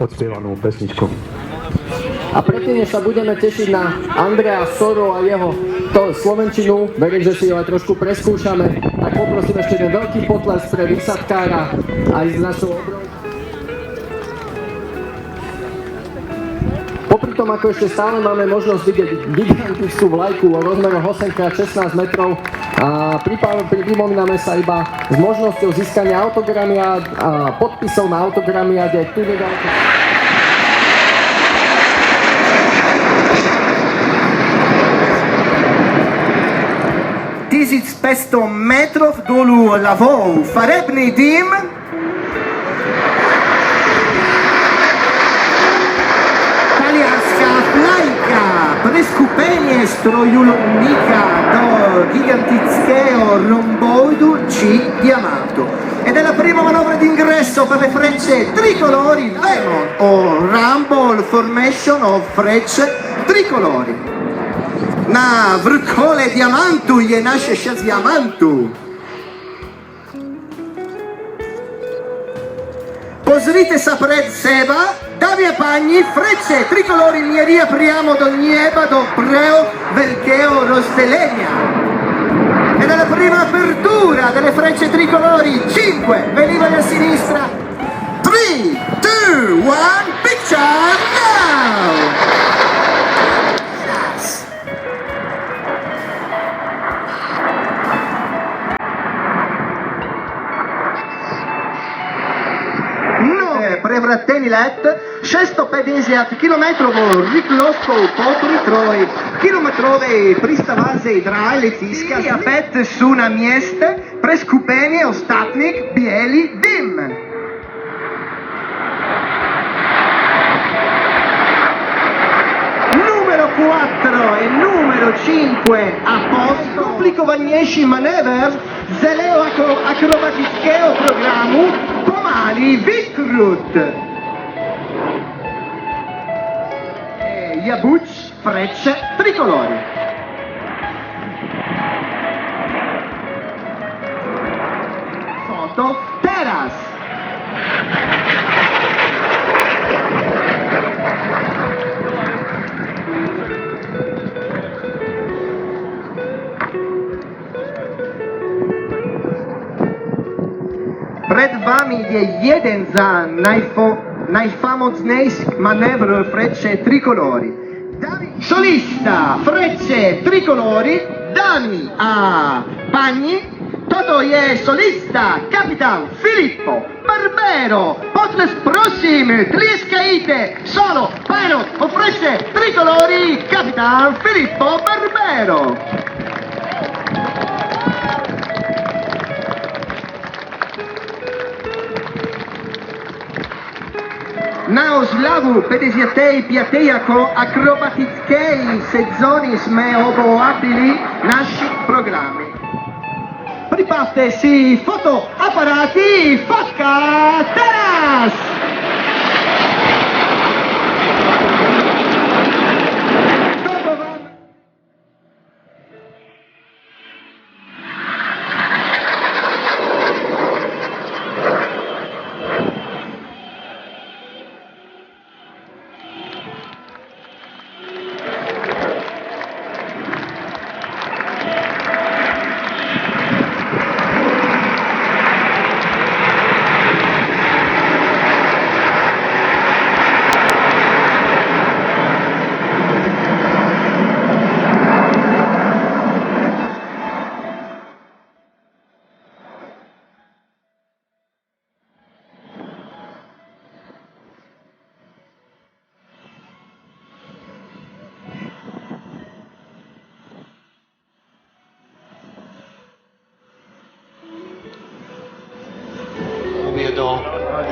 odspievanú pesničku. A predtým, než sa budeme tešiť na Andrea Soru a jeho slovenčinu, verím, že si ju aj trošku preskúšame, tak poprosím ešte jeden veľký potlesk pre výsadkára aj s našou obrovou. Popri tom, ako ešte stále máme možnosť vidieť gigantickú vlajku o rozmeroch 8x16 metrov, a pripomíname sa iba s možnosťou získania autogramiád a podpisov na autogramiáde tu nedaleko. 1500 metrów dolu lawą farebny dym. Talianska flajka, preskupenie strojulnika do gigantického romboidu C diamantu. Ed è la prima manovra d'ingresso per le frecce tricolori Lemon o Rumble Formation of frecce tricolori. Na vrchole diamantu je naše 6 diamantu. Pozrite sa pred seba, dámy a páni, frecce tricolori ne riapriamo do nieba do preo velkého rozdelenia. Ed è la prima apertura delle frecce tricolori. 5, venivano a sinistra. 3, 2, 1, picture now! Prevrateni let, 650 kilometrovo rikloskov popritroj, kilometrove pristavazej draj letiska, i opet su na mjeste preskupeni ostatnik bijeli dim. Numero 4 e numero 5 a posto, komplikovanejší manéver zeleo akrobatického programu Pomali Vikrut. Jabuč frecce tricolori. Foto teraz. Pred vami je jeden za najfamóznejších manévrov frecce tricolori. Solista frecce tricolori, dámy a páni, toto je solista kapitán Filippo Barbero. Potles prosím, tlieskajte solo páno o frecce tricolori, kapitán Filippo Barbero. Na oslavu 55 akrobatickej sezóny sme obohatili naši programy. Pripravte si fotoaparáty, fotka teraz!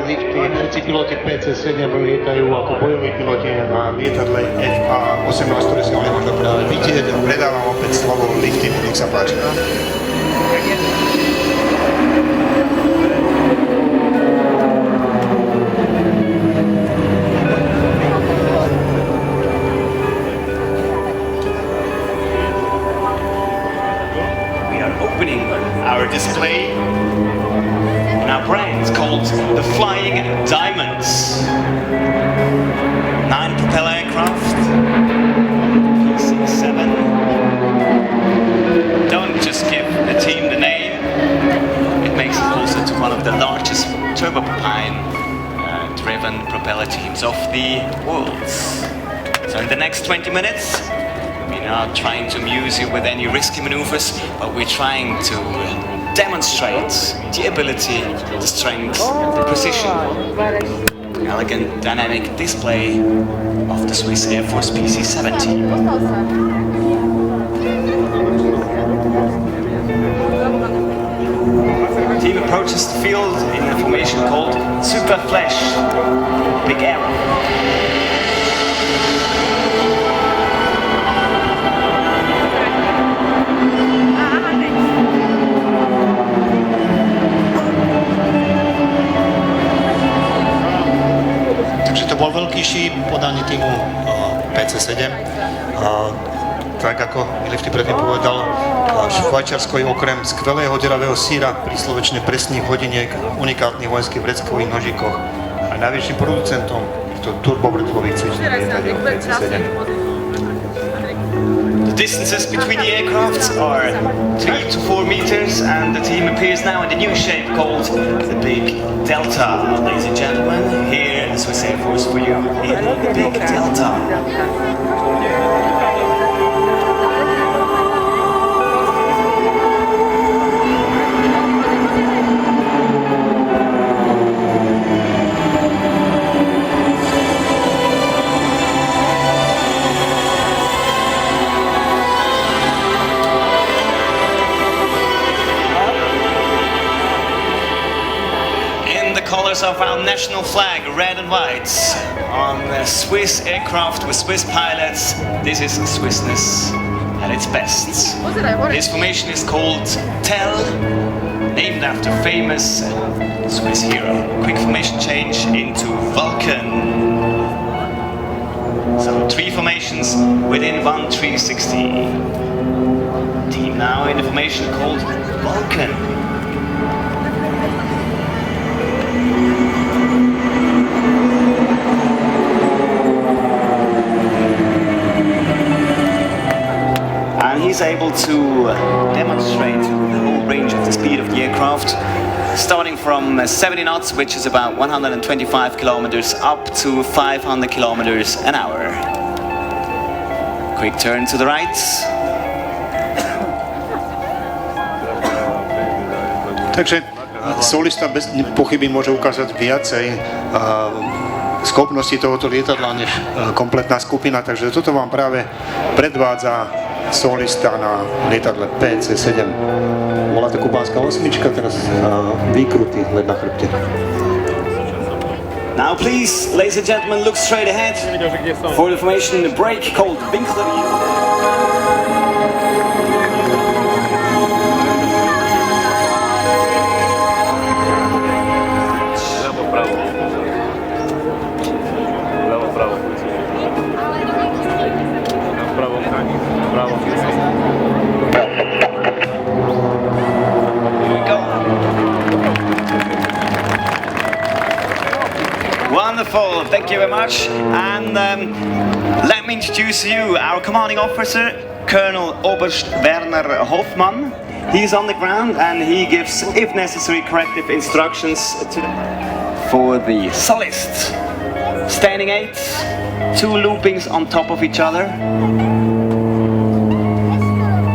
Lifty, všetci piloti PC-7 lietajú ako bojoví piloti na lietadle FA-18, ktoré si Alejandro vidieť a predávam opäť slovo lifty, nech sa páči. We are opening our display. Our brand called the Flying Diamonds. turbopropane-driven propeller teams of the world. So in the next 20 minutes, we're not trying to amuse you with any risky maneuvers, but we're trying to demonstrate the ability, the strength, the precision, elegant dynamic display of the Swiss Air Force PC-70. The team approaches the field in a formation called Super Flash, Big Arrow. Takže to bol veľký šíp podanie týmu PC-7. Tak ako Milifty predtým povedal, Švajčiarsko je okrem skvelého deravého síra, príslovečne presných hodiniek, unikátnych vojenských vreckových nožíkoch a najväčším producentom turbovrtlových cvičných lietadiel PC-7. The distances between the aircrafts are 3 to 4 meters, and the team appears now in the new shape called the Big Delta. Ladies and gentlemen, here the Swiss Air Force for you in the Big Delta. Colors of our national flag, red and white, on Swiss aircraft with Swiss pilots. This is Swissness at its best. This formation is called TEL, named after famous Swiss hero. Quick formation change into Vulcan. So 3 formations within 1 360. Team now in the formation called Vulcan. And he's able to demonstrate the whole range of the speed of the aircraft, starting from 70 knots, which is about 125 kilometers, up to 500 kilometers an hour. Quick turn to the right. Takže solista bez pochyby môže ukázať viacej schopnosti tohoto lietadla než kompletná skupina, takže toto vám práve predvádza solista na lietadle PC-7. Bola to kubánska osmička, teraz výkruty let na chrbte. Now please, ladies and gentlemen, look straight ahead for the formation break called Winkler. Wonderful, thank you very much. And let me introduce you, our commanding officer, Colonel Oberst Werner Hoffmann. He's on the ground and he gives, if necessary, corrective instructions for the solist. Standing 8, 2 loopings on top of each other.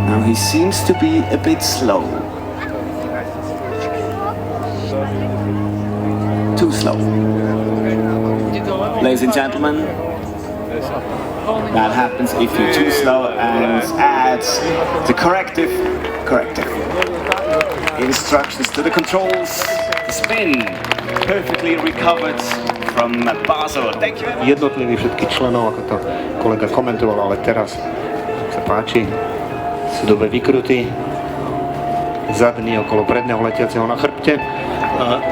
Now he seems to be a bit slow. Too slow. Ladies and gentlemen, that happens if you're too slow, and adds the corrective instructions to the controls. The spin perfectly recovered from Basel. Thank you. Jednotliví všetkých členov, ako to kolega komentoval, ale teraz sa páči, sú dobre vykruty, zadný okolo predného letiaceho na chrbte.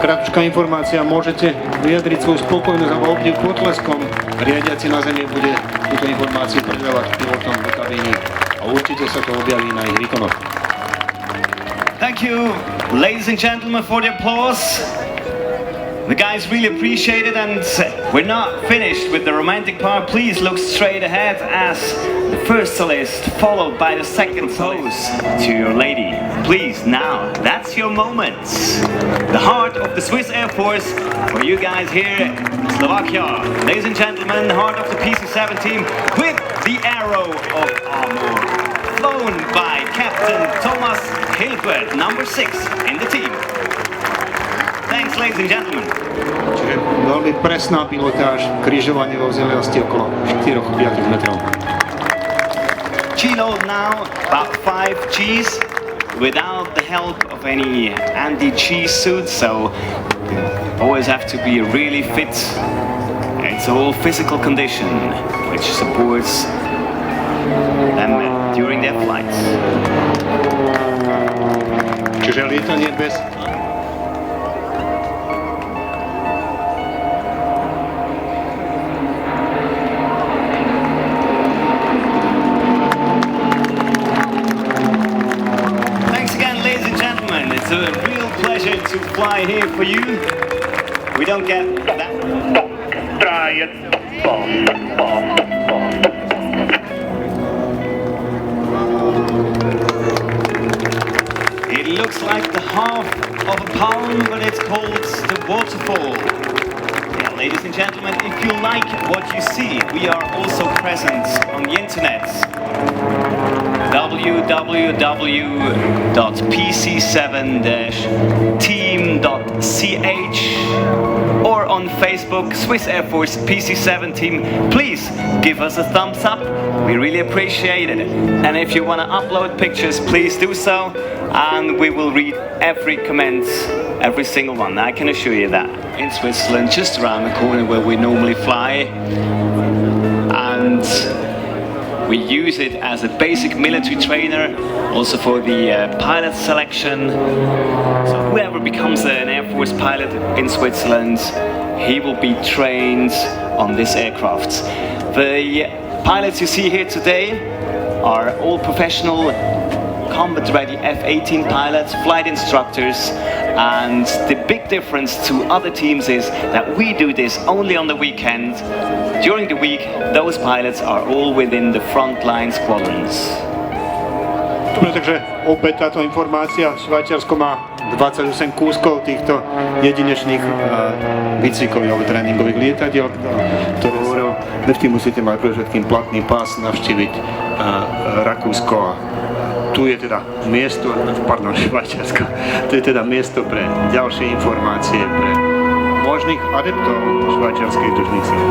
Krátka informácia, môžete vyjadriť svoju spokojnosť alebo obdiv potleskom. Riadiaci na zemi bude túto informáciu predávať pilotom do kabíny a určite sa to objaví na ich výkonoch. Thank you, ladies and gentlemen, for the applause. The guys really appreciate it, and we're not finished with the romantic part. Please look straight ahead as the first solist, followed by the second solist. To your lady. Please, now, that's your moment. The heart of the Swiss Air Force for you guys here in Slovakia. Ladies and gentlemen, the heart of the PC7 team with the Arrow of Amor, flown by Captain Thomas Hilbert, number 6 in the team. Thanks, ladies and gentlemen. Čiže veľmi presná pilotáž, križovanie vo vzdialenosti okolo 4-5 metrov. G-load now, about 5 Gs, without the help of any anti-G suits, so always have to be really fit. It's all physical condition, which supports them during their flights. Čiže lietanie bez It's a real pleasure to fly here for you. We don't get that. It looks like the half of a palm, but it's called the waterfall. Yeah, ladies and gentlemen, if you like what you see, we are also present on the internet. www.pc7-team.ch or on Facebook, Swiss Air Force PC7 Team. Please give us a thumbs up. We really appreciate it. And if you want to upload pictures, please do so. And we will read every comment, every single one. I can assure you that. In Switzerland, just around the corner where we normally fly. And we use it as a basic military trainer, also for the pilot selection. So whoever becomes an Air Force pilot in Switzerland, he will be trained on this aircraft. The pilots you see here today are all professional combat-ready F-18 pilots, flight instructors, and the big difference to other teams is that we do this only on the weekend. During the week, those pilots are all within the frontline squadrons. Dobre, takže opäť táto informácia. Švajčiarsko má 28 kúskov týchto jedinečných výcvikových alebo tréningových lietadiel, ktoré hovoril, vždy musíte mať pre všetkým platný pás, navštíviť Rakúsko a tu je teda miesto, Švajčiarsko, tu je teda miesto pre ďalšie informácie pre možných adeptov švajčiarskej tužných síl.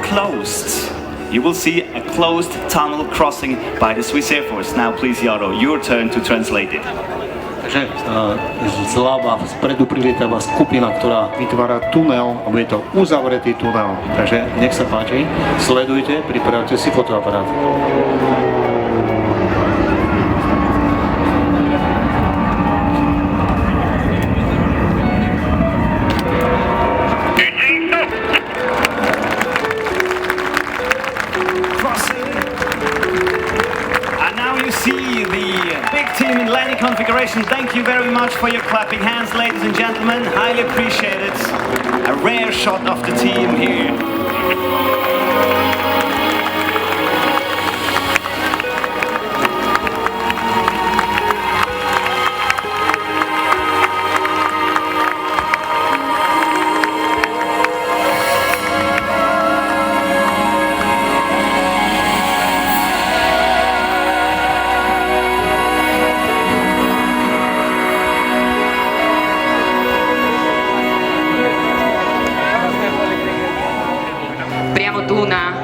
Closed. You will see a closed tunnel crossing by the Swiss Air Force. Now please, Jaro, your turn to translate it. Takže zľava vpredu prilietáva skupina, ktorá vytvára tunel, alebo je to uzavretý tunel. Takže nech sa páči, sledujte, pripravte si fotoaparát. Configuration. Thank you very much for your clapping hands, ladies and gentlemen. Highly appreciate it. A rare shot of the team here.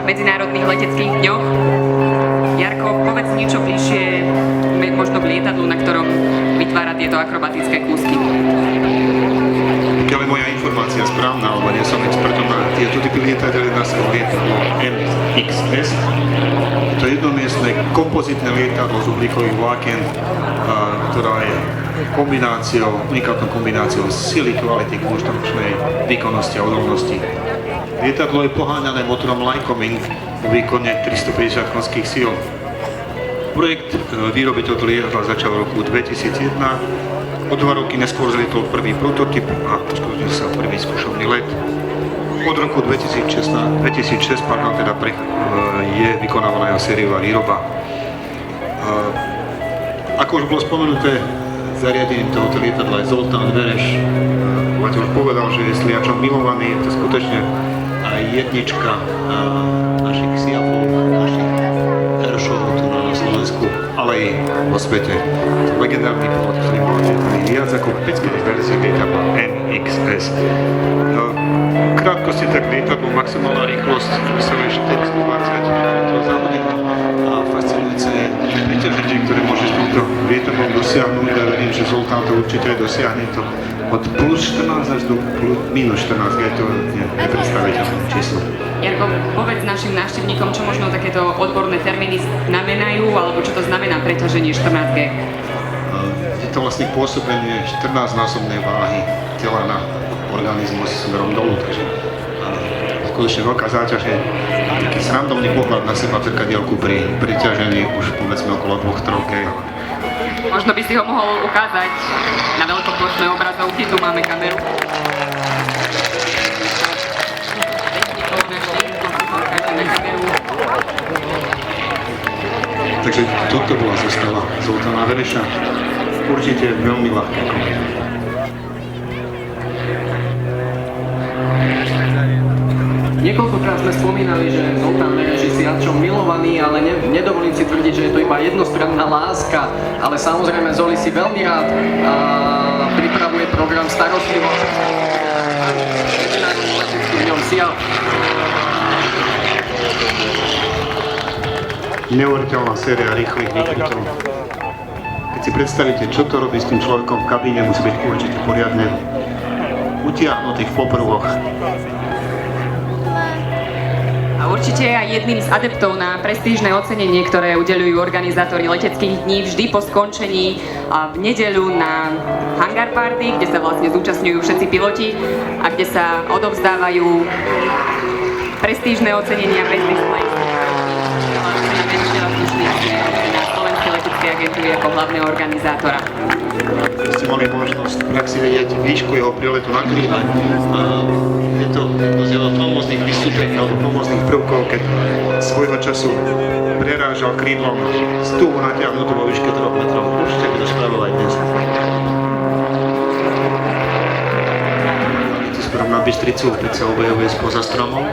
Medzinárodných leteckých dňoch. Jarko, povedz niečo bližšie možno k lietadlu, na ktorom vytvára tieto akrobatické kúsky. Pokiaľ je moja informácia správna, alebo nie som expertom na tieto typy lietadiel, jedná sa o lietadlo MXS. To je jednomiestne kompozitné lietadlo z uhlíkových vlákien, ktorá je unikátnou kombináciou sily, kvality, konštrukčnej výkonnosti a odolnosti. Lietadlo je poháňané motorom Lycoming v výkone 350 konských síl. Projekt výroby tohto lietadla začal v roku 2001. O 2 roky neskôr zlietol prvý prototyp a uskutočnil sa prvý skúšovný let. Od roku 2006 je vykonávaná jeho sériová výroba. Ako už bolo spomenuté, zariadením tohoto lietadla je Zoltán Vereš. Máte už povedal, že je sliačom milovaný, je to skutočne aj jednička našich Siafov, našich Heršov tu na Slovensku, ale aj vo svete. To legendárny pilot, ktorý mal viac ako 5 verzií lietadla NXS. Krátkosti tak lietadlo, maximálna rýchlosť dosahuje 420 km za hodinu a fascinujúce príťaženie, ktoré môže s týmto lietadlom dosiahnuť. Ja verím, že Zoltán to určite dosiahne to od plus 14 až do minus 14, je to nepredstaviteľné číslo. Jarko, povedz našim návštevníkom, čo možno takéto odborné termíny znamenajú, alebo čo to znamená preťaženie 14G. Je to vlastne pôsobenie 14-násobnej váhy tela na organizmus smerom dolu, takže skutočne veľká záťaž je taký srandovný pohľad na seba zrkadielku pri priťažení už povedzme okolo 2-3 kg. Možno by si ho mohol ukázať na veľkoplošnej obrazovky, tu máme kameru. Takže toto bola zostava Zoltána Vereša. Určite veľmi ľahké komentáre. Niekoľkokrát sme spomínali, že Zoltán Vereš je sliačom milovaný, ale nedovolím si tvrdiť, že je to iba jednostranná láska, ale samozrejme Zoli si veľmi rád pripravuje program starostlivo. Medzinárodnú leteckú v ňom Siaf. Neuveriteľná séria rýchlych výkrytov. Keď si predstavíte, čo to robí s tým človekom v kabíne, musí byť určite poriadne utiahnutých po pruhoch. A určite aj jedným z adeptov na prestížne ocenenie, ktoré udeľujú organizátori leteckých dní vždy po skončení v nedeľu na Hangar Party, kde sa vlastne zúčastňujú všetci piloti a kde sa odovzdávajú prestížne ocenenia Best Display. Na Slovenskej leteckej agentúry ako hlavného organizátora. Ste mali možnosť v praxi vedieť výšku jeho príletu na krídle. Je to jedno z jeho famóznych vystúpení alebo famóznych prvkov, keď svojho času prerážal krídlom stúhu natiahnutú vo výške 3 metrov. Určite by to spravil aj dnes. Tu smerom na Bystricu, keď sa objavuje spoza stromov.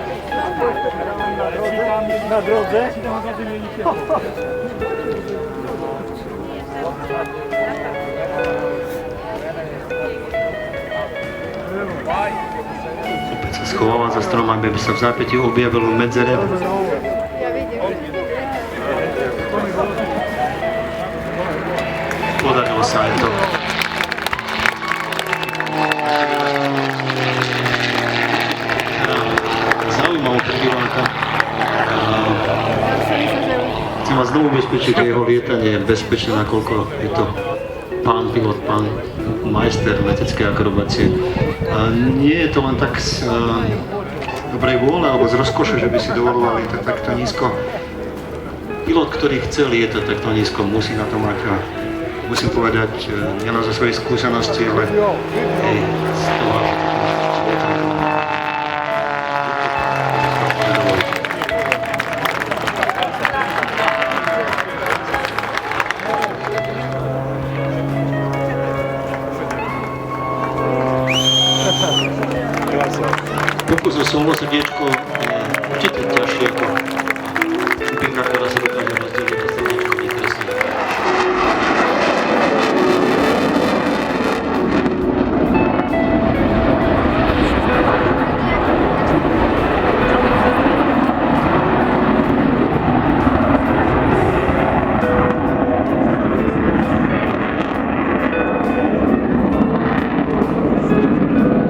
Na drodze? Opäť sa schováva za strom, aby sa v zápätí objavil medzere. Podarilo sa aj to. Zaujímavú prebývanka. Chcem vás znovu ubezpečiť, že jeho lietanie je bezpečné, nakoľko je to pán pilot, pán majster leteckej akrobácie. Nie je to len tak z dobrej vôle alebo z rozkoše, že by si dovoloval lietať takto nízko. Pilot, ktorý chce lietať takto nízko, musí na to mať, musím povedať, nielen zo svojej skúsenosti, ale aj z toho, pokus o solo srdiečko je určite ťažšie ako skupinka, ktorá sa dokáže rozdeliť a srdiečko vykresliť.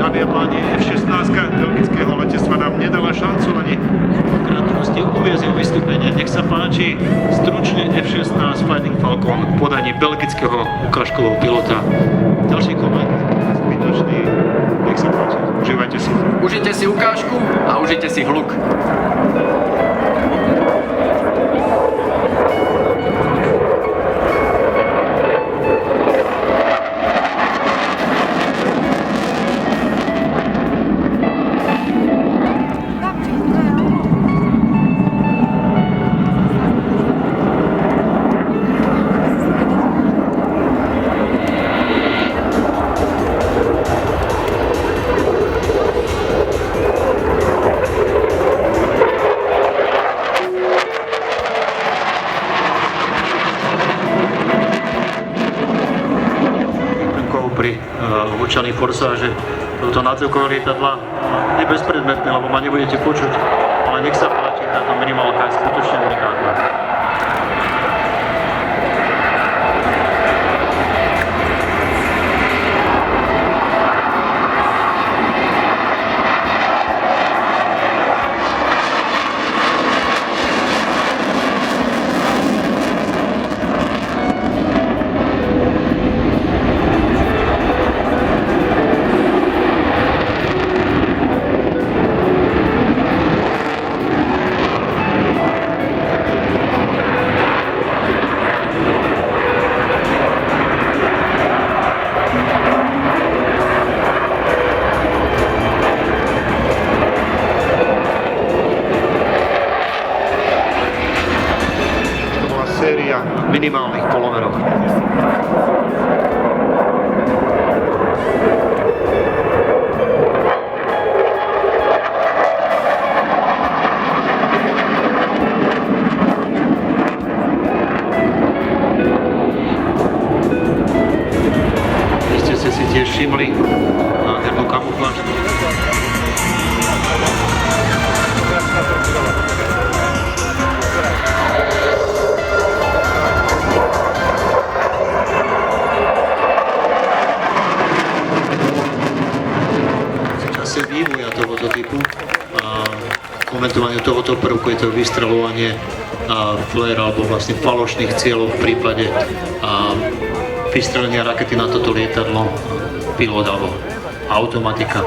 Dámy a páni, F-16 belgického letectva nám nedala šancu ani v krátkosti uviesť jeho vystúpenie. Nech sa páči, stručne F-16 Fighting Falcon v podaní belgického ukážkového pilota. Ďalší koment. skutočný. Nech sa páči, užívajte si. Užite si ukážku a užite si hluk. Pri učení forsáže toto nadzvukové lietadla je bezpredmetné, lebo ma nebudete počuť, ale nech sa páči, táto minimálka je skutočne unikátna. Séria minimálnych polomerov. Ste si tiež všimli nádhernú kamufláž. Vývoja tohoto typu a komentovanie tohoto prvku je to vystreľovanie flare alebo vlastne falošných cieľov v prípade vystrelenia rakety na toto lietadlo. Pilot alebo automatika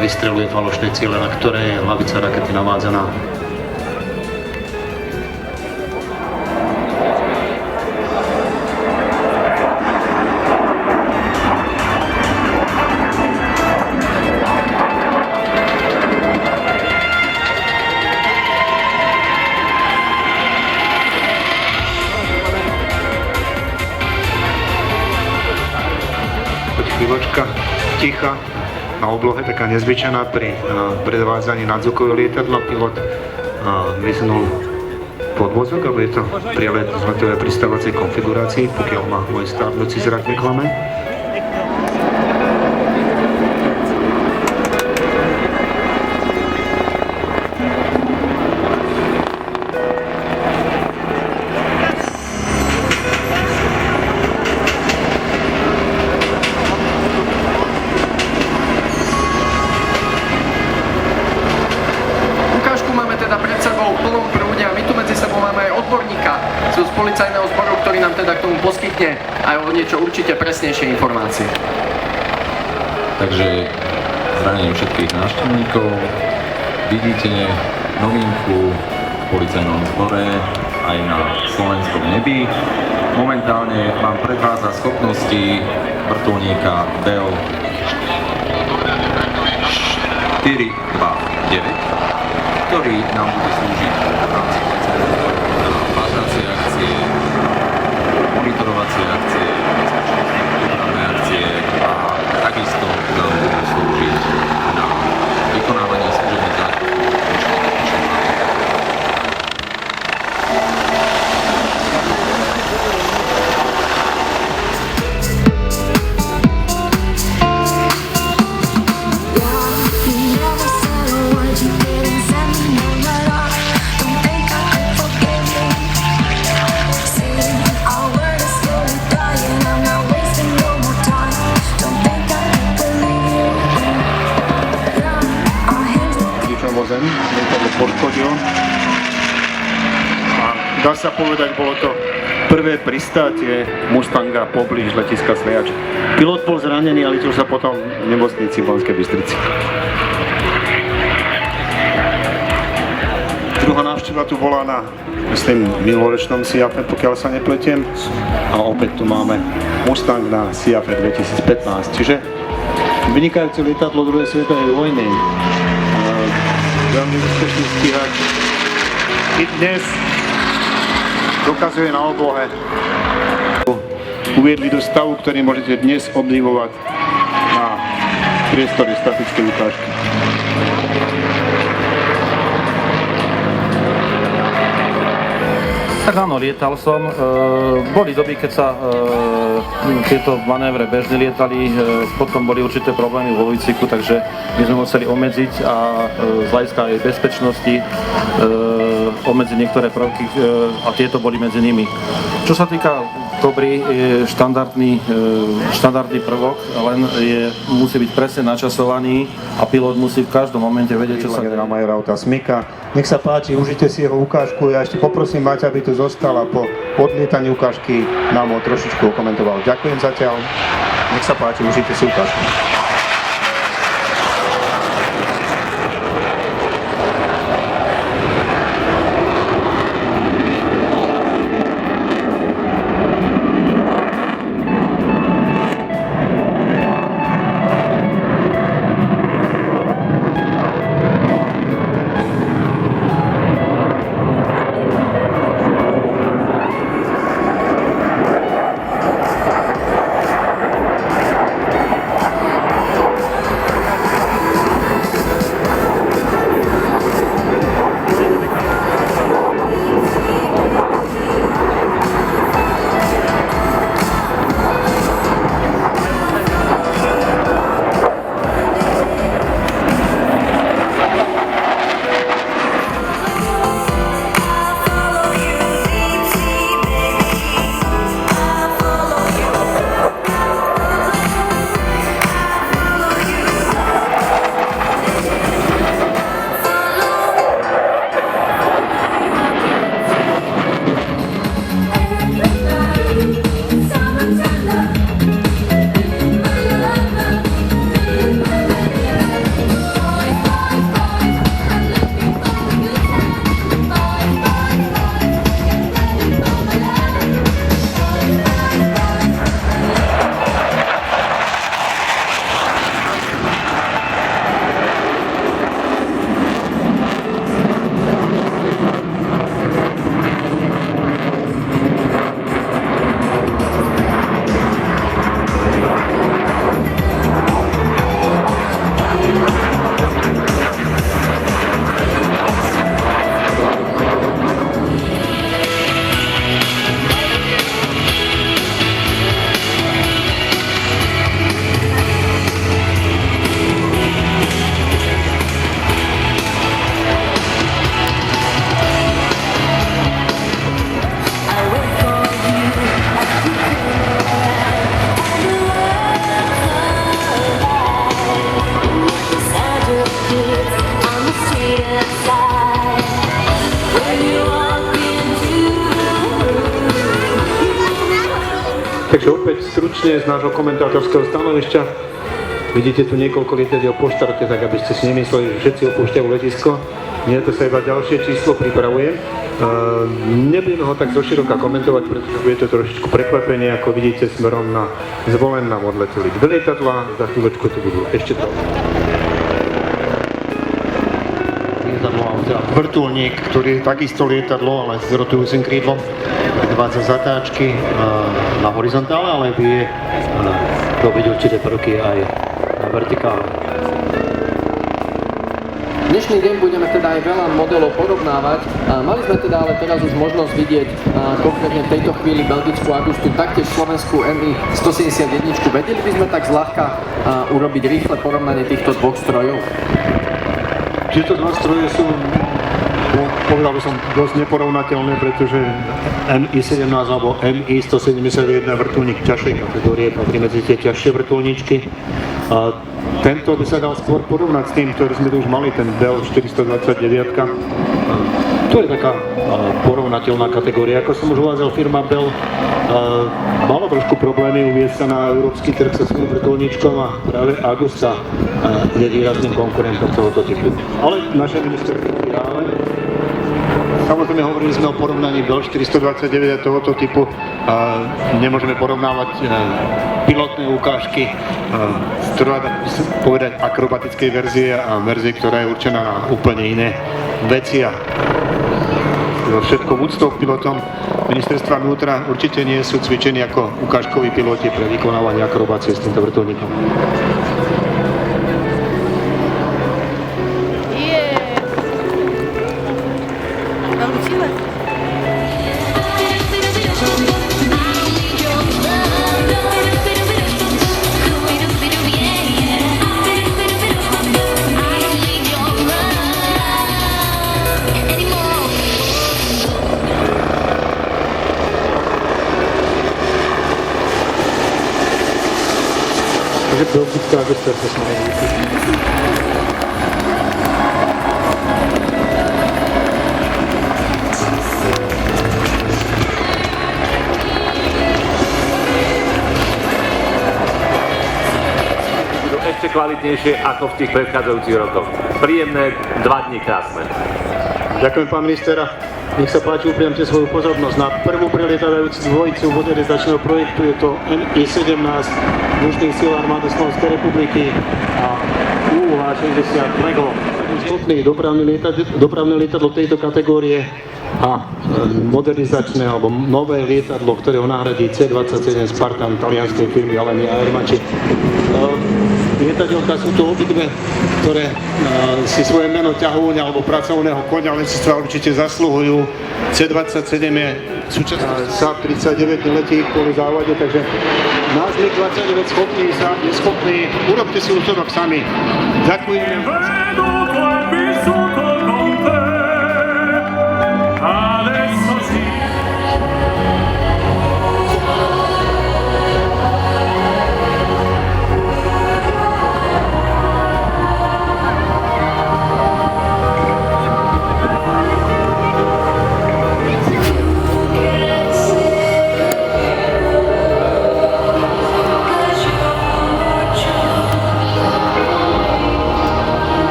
vystreľuje falošné ciele, na ktoré je hlavica rakety navádzaná. Chvíľočka ticha na oblohe, taká nezvyčajná pri predvádzaní nadzvukového lietadla. Pilot vysunul podvozok a bude to prielet z letovej pristávacej konfigurácii, pokiaľ ma môj stárnúci zrak neklame. Z policajného zboru, ktorý nám teda k tomu poskytne aj o niečo určite presnejšie informácie. Takže zdravím všetkých návštevníkov. Vidíte novinku v policajnom zbore aj na slovenskom nebi. Momentálne mám pred vás za schopnosti vrtuľníka Bell 429, ktorý nám bude slúžiť v rámci pátracie akcie, monitorovacie akcie, bezpečnostné dopravné akcie a takisto nám bude slúžiť na vykonávanie služebných zákonov. Zem, lietadlo poškodil a dá sa povedať, bolo to prvé pristátie Mustanga poblíž letiska Sliač. Pilot bol zranený a liečil sa potom v nemocnici v Banskej Bystrici. Druhá návšteva tu bola na, myslím, minuloročnom SIAFE, pokiaľ sa nepletiem. A opäť tu máme Mustang na SIAFE 2015. Čiže vynikajúce lietadlo druhej svetovej vojny. Veľmi úspešný stíhač. I dnes dokazuje na oblohe. Uviedli do stavu, ktorý môžete dnes obdivovať na priestore statickej ukážky. Tak áno, lietal som. Boli doby, keď sa tieto manévre bežne lietali, potom boli určité problémy vo výcviku, takže my sme museli obmedziť a z hľadiska aj bezpečnosti obmedziť niektoré prvky a tieto boli medzi nimi. Čo sa týka Kobry, je štandardný prvok, len musí byť presne načasovaný a pilot musí v každom momente vedieť, čo sa deje. Generál major auta Smika. Nech sa páči, užite si jeho ukážku. Ja ešte poprosím Maťa, aby tu zostal a po odlietaní ukážky nám ho trošičku okomentoval. Ďakujem zatiaľ. Nech sa páči, užite si ukážku. Takže opäť stručne z nášho komentátorského stanovišťa. Vidíte tu niekoľko lietadiel po štarte, tak aby ste si nemysleli, že všetci opúšťajú letisko. Nie, to sa iba ďalšie číslo pripravuje. Nebudeme ho tak zoširoka komentovať, pretože bude to trošičku prekvapenie, ako vidíte, smerom na Zvolen nám odleteli dve lietadlá, za chvíľočku tu budú ešte to. Vrtuľník, ktorý je takisto lietadlo, ale s rotujúcim krídlom, predvádza zatáčky na horizontále, ale vie robiť určité prvky aj na vertikále. Dnešný deň budeme teda aj veľa modelov porovnávať. Mali sme teda ale teraz už možnosť vidieť konkrétne v tejto chvíli belgickú Agustu, taktiež slovenskú MI 171. Vedeli by sme tak zľahka urobiť rýchle porovnanie týchto dvoch strojov? Tieto dva stroje sú, povedal by som, dosť neporovnateľné, pretože MI-17 alebo MI-171 vrtuľník ťažšej kategórie patrí medzi tie ťažšie vrtuľníčky. A tento by sa dal skôr porovnať s tým, ktorý sme tu už mali, ten Bell 429. To je taká porovnateľná kategória. Ako som už uvádzal, firma Bell mala trošku problémy uviesť sa na európsky trh so svojím vrtuľníčkom a práve Agusta je výrazným konkurentom tohoto typu. Ale naše ministerstvo reálne. Samozrejme, hovorili sme o porovnaní Bell 429 a tohoto typu. Nemôžeme porovnávať pilotné ukážky, povedať akrobatickej verzie a verzie, ktorá je určená na úplne iné veci. A všetko úctou k pilotom ministerstva vnútra určite nie sú cvičení ako ukážkoví piloti pre vykonávanie akrobácie s týmto vrtuľníkom. Takže belgická Agusta sa snaží. Budú ešte kvalitnejšie ako v tých predchádzajúcich rokoch. Príjemné 2 dni krásne. Ďakujem, pán minister. Nech sa páči, upriamte svoju pozornosť na prvú prelietávajúcu dvojicu modernizačného projektu. Je to Mi-17 vzdušných síl armády Slovenskej republiky a UH-60 Lego. Schopný dopravné lietadlo tejto kategórie a modernizačné alebo nové lietadlo, ktoré ho nahradí C-27 Spartan talianskej firmy Alenia Aermacchi. Lietadielka sú to obidve, ktoré si svoje meno ťahúňa alebo pracovného koňa letectva určite zasluhujú. C-27 je súčasný SAP 39 neletí kvôli závade, takže náš MiG-29 je schopný, urobte si úsudok sami. Ďakujeme.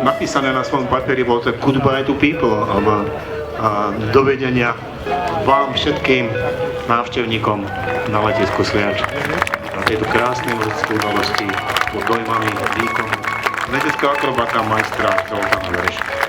Napísané na svojom papieri bolo to goodbye to people, alebo dovedenia vám všetkým návštevníkom na letisku Sliač. Na tejto krásnej leteckej udalosti pod dojmami výkonu leteckého akrobata majstra Zoltána Vereša.